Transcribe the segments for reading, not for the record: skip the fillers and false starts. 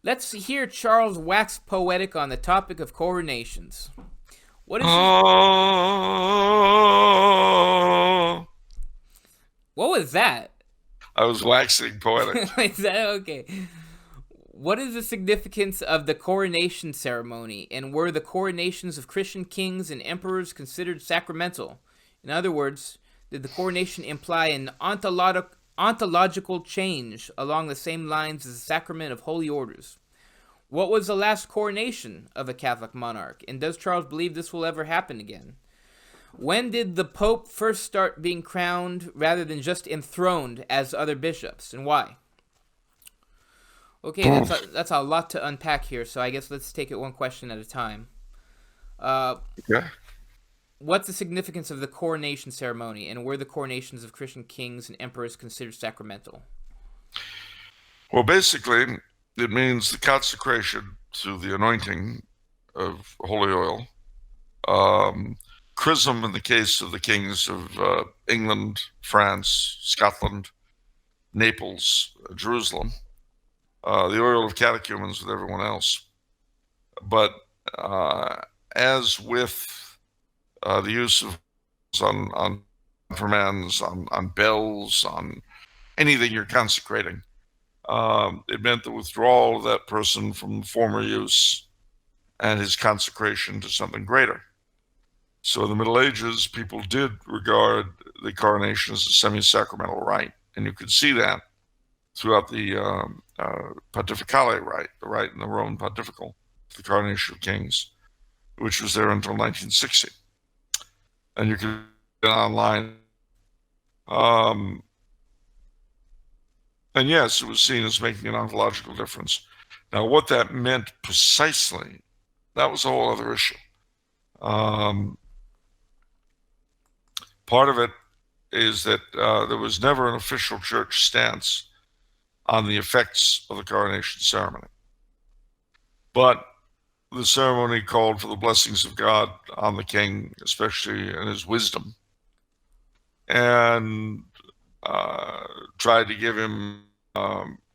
Let's hear Charles wax poetic on the topic of coronations. What is this? Oh, What was that? I was waxing poetic. Is that okay? What is the significance of the coronation ceremony, and were the coronations of Christian kings and emperors considered sacramental? In other words, did the coronation imply an ontological change along the same lines as the sacrament of holy orders? What was the last coronation of a Catholic monarch, and does Charles believe this will ever happen again? When did the Pope first start being crowned rather than just enthroned as other bishops, and why? Okay, that's a lot to unpack here, so I guess let's take it one question at a time. Uh, Yeah. what's the significance of the coronation ceremony, and were the coronations of Christian kings and emperors considered sacramental? Well, basically, it means the consecration through the anointing of holy oil. Chrism in the case of the kings of England, France, Scotland, Naples, Jerusalem. The oil of catechumens with everyone else. But as with the use of on confirmands, on bells, on anything you're consecrating, it meant the withdrawal of that person from former use and his consecration to something greater. So in the Middle Ages, people did regard the coronation as a semi-sacramental rite, and you could see that throughout the pontificale rite, the rite in the Roman pontifical, the coronation of kings, which was there until 1960. And you can get online. Um, and yes, it was seen as making an ontological difference. Now, what that meant precisely, that was a whole other issue. Part of it is that there was never an official church stance on the effects of the coronation ceremony. But the ceremony called for the blessings of God on the king, especially in his wisdom, and tried to give him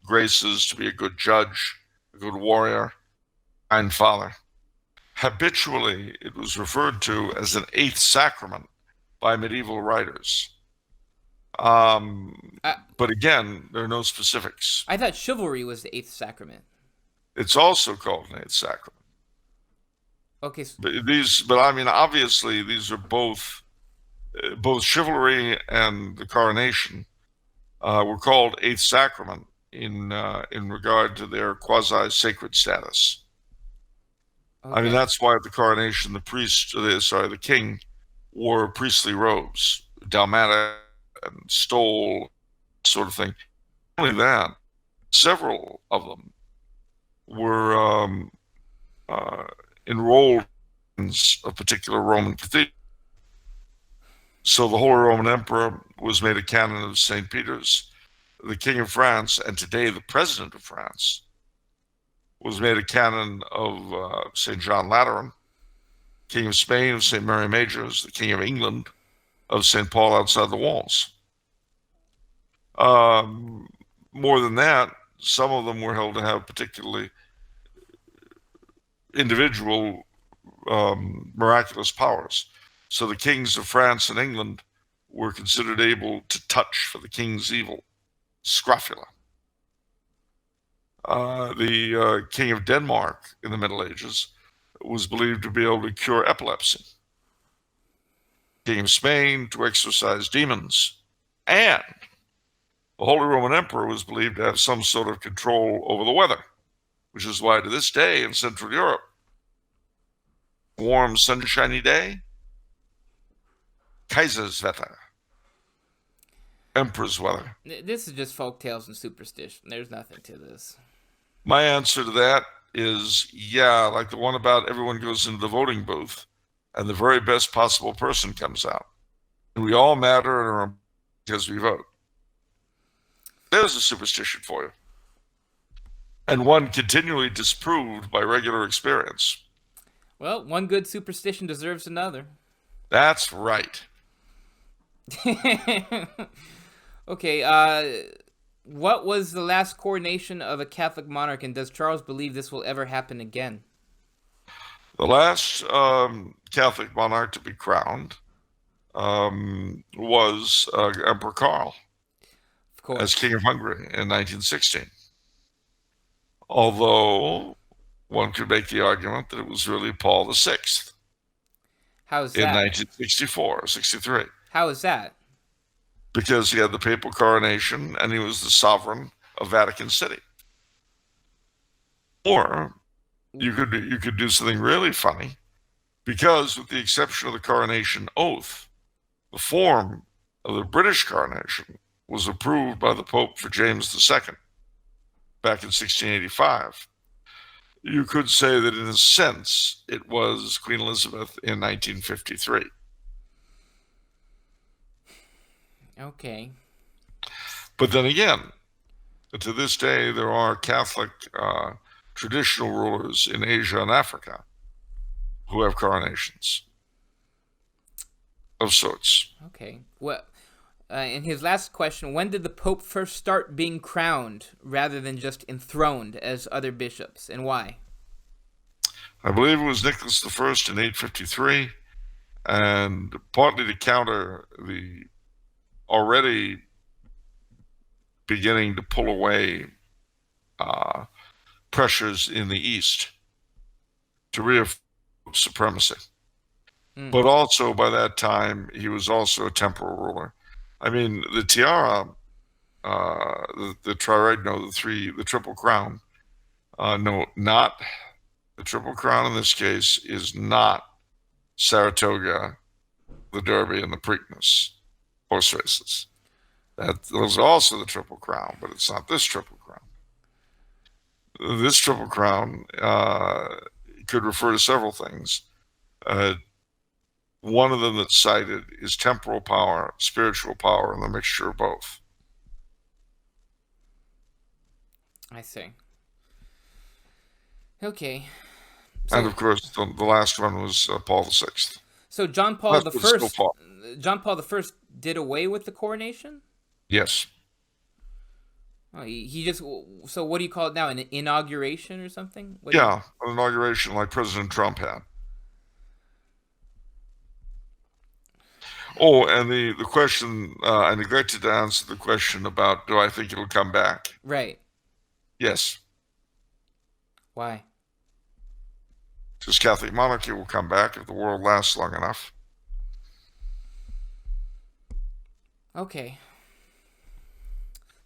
graces to be a good judge, a good warrior, and father. Habitually, it was referred to as an eighth sacrament by medieval writers. I, But again, there are no specifics. I thought chivalry was the eighth sacrament. It's also called an eighth sacrament. Okay, But I mean, obviously, these are both chivalry and the coronation were called eighth sacrament in regard to their quasi sacred status. I mean, okay. that's why at the coronation, the king wore priestly robes, dalmatic and stole, sort of thing. Not only that, several of them were uh, enrolled in a particular Roman cathedral. So the Holy Roman Emperor was made a canon of St. Peter's. The King of France, and today the President of France, was made a canon of St. John Lateran. King of Spain of St. Mary Majors, the King of England of St. Paul outside the walls. Um, More than that, some of them were held to have particularly individual miraculous powers. So the kings of France and England were considered able to touch for the king's evil, scrofula. The king of Denmark in the Middle Ages was believed to be able to cure epilepsy. King of Spain to exorcise demons. And the Holy Roman Emperor was believed to have some sort of control over the weather, which is why to this day in Central Europe, warm, sunshiny day, Kaiserswetter, emperor's weather. This is just folk tales and superstition. There's nothing to this. My answer to that is yeah, like the one about everyone goes into the voting booth and the very best possible person comes out. And we all matter because we vote. There's a superstition for you. And one continually disproved by regular experience. Well, one good superstition deserves another. That's right. Okay, What was the last coronation of a Catholic monarch, and does Charles believe this will ever happen again? The last Catholic monarch to be crowned was Emperor Karl Of course. as King of Hungary in 1916. Although one could make the argument that it was really Paul VI How is in that? 1964 or 63, How is that? because he had the papal coronation and he was the sovereign of Vatican City. Or you could do something really funny, because with the exception of the coronation oath, the form of the British coronation was approved by the Pope for James II back in 1685. You could say that in a sense it was Queen Elizabeth in 1953. Okay. But then again, to this day, there are Catholic traditional rulers in Asia and Africa who have coronations of sorts. Okay. Well, in his last question, when did the Pope first start being crowned rather than just enthroned as other bishops, and why? I believe it was Nicholas I in 853, and partly to counter the already beginning to pull away pressures in the East to reaffirm supremacy. But also by that time, he was also a temporal ruler. I mean, the tiara, the triregno, the triple crown, no, not the triple crown in this case is not Saratoga, the Derby, and the Preakness horse races. Those are also the triple crown, but it's not this triple crown. This triple crown could refer to several things. One of them that's cited is temporal power, spiritual power, and the mixture of both. I see. Okay. And of course, the last one was Paul VI. So John Paul That's still I, Paul. John Paul I did away with the coronation? Yes. Oh, he just, so what do you call it now? An inauguration or something? Yeah, an inauguration like President Trump had. Oh, and the question, I neglected to answer the question about, do I think it'll come back? Right. Yes. Why? Because Catholic monarchy will come back if the world lasts long enough. Okay.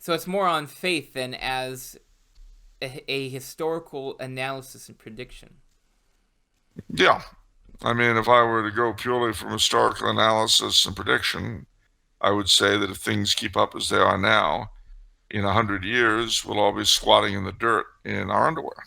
So it's more on faith than as a historical analysis and prediction. Yeah. I mean, if I were to go purely from historical analysis and prediction, I would say that if things keep up as they are now, in 100 years, we'll all be squatting in the dirt in our underwear.